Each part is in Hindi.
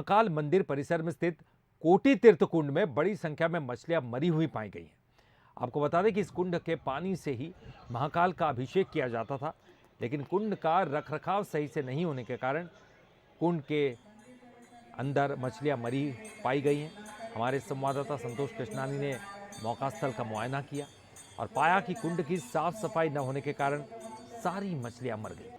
महाकाल मंदिर परिसर में स्थित कोटि तीर्थ कुंड में बड़ी संख्या में मछलियां मरी हुई पाई गई हैं। आपको बता दें कि इस कुंड के पानी से ही महाकाल का अभिषेक किया जाता था, लेकिन कुंड का रखरखाव सही से नहीं होने के कारण कुंड के अंदर मछलियां मरी पाई गई हैं। हमारे संवाददाता संतोष कृष्णानी ने मौका स्थल का मुआयना किया और पाया कि कुंड की साफ सफाई न होने के कारण सारी मछलियां मर गई।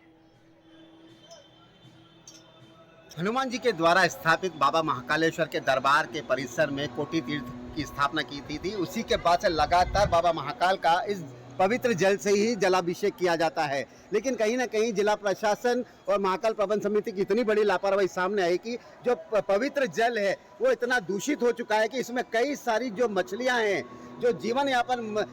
हनुमान जी के द्वारा स्थापित बाबा महाकालेश्वर के दरबार के परिसर में कोटि तीर्थ की स्थापना की थी। उसी के बाद से लगातार बाबा महाकाल का इस पवित्र जल से ही जलाभिषेक किया जाता है। लेकिन कहीं ना कहीं जिला प्रशासन और महाकाल प्रबंध समिति की इतनी बड़ी लापरवाही सामने आई कि जो पवित्र जल है वो इतना दूषित हो चुका है कि इसमें कई सारी जो मछलियां हैं जो जीवन यापन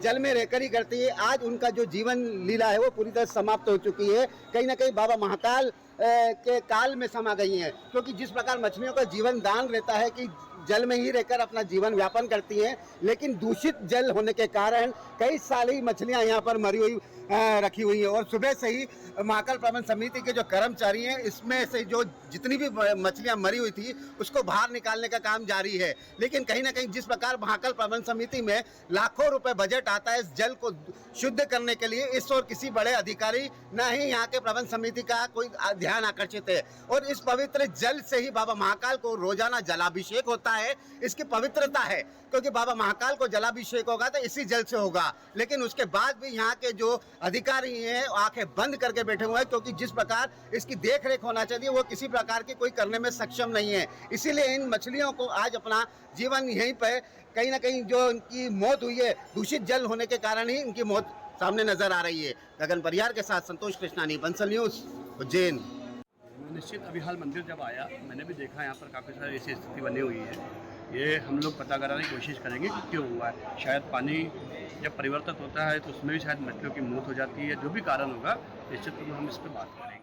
जल में रहकर ही करती है, आज उनका जो जीवन लीला है वो पूरी तरह समाप्त हो चुकी है। कहीं ना कहीं बाबा महाकाल के काल में समा गई हैं, क्योंकि जिस प्रकार मछलियों का जीवन दान रहता है कि जल में ही रहकर अपना जीवन व्यापन करती हैं, लेकिन दूषित जल होने के कारण कई सारी मछलियां यहाँ पर मरी हुई रखी हुई हैं। और सुबह से ही महाकाल प्रबंध समिति के जो कर्मचारी हैं, इसमें से जो जितनी भी मछलियां मरी हुई थी उसको बाहर निकालने का काम जारी है। लेकिन कहीं ना कहीं जिस प्रकार महाकाल प्रबंध समिति में लाखों रुपए बजट आता है इस जल को शुद्ध करने के लिए, इस ओर किसी बड़े अधिकारी न ही यहाँ के प्रबंध समिति का कोई ध्यान आकर्षित है। और इस पवित्र जल से ही बाबा महाकाल को रोजाना जलाभिषेक होता है। इसकी पवित्रता है, क्योंकि बाबा महाकाल को जलाभिषेक होगा तो इसी जल से होगा। लेकिन उसके बाद भी यहाँ के जो अधिकारी हैं आंखें बंद करके बैठे हुए हैं, क्योंकि जिस प्रकार इसकी देख रेख होना चाहिए वो किसी प्रकार की कोई करने में सक्षम नहीं है। इसीलिए इन मछलियों को आज अपना जीवन यहीं पर कहीं ना कहीं जो उनकी मौत हुई है दूषित जल होने के कारण ही इनकी मौत सामने नजर आ रही है। गगन परिहार के साथ संतोष कृष्णानी, बंसल न्यूज, उज्जैन। निश्चित अभी हाल मंदिर जब आया मैंने भी देखा यहाँ पर काफ़ी सारी ऐसी स्थिति बनी हुई है। ये हम लोग पता कराने की कोशिश करेंगे कि क्यों हुआ है। शायद पानी जब परिवर्तित होता है तो उसमें भी शायद मछलियों की मौत हो जाती है। जो भी कारण होगा निश्चित रूप में हम इस पर बात करेंगे।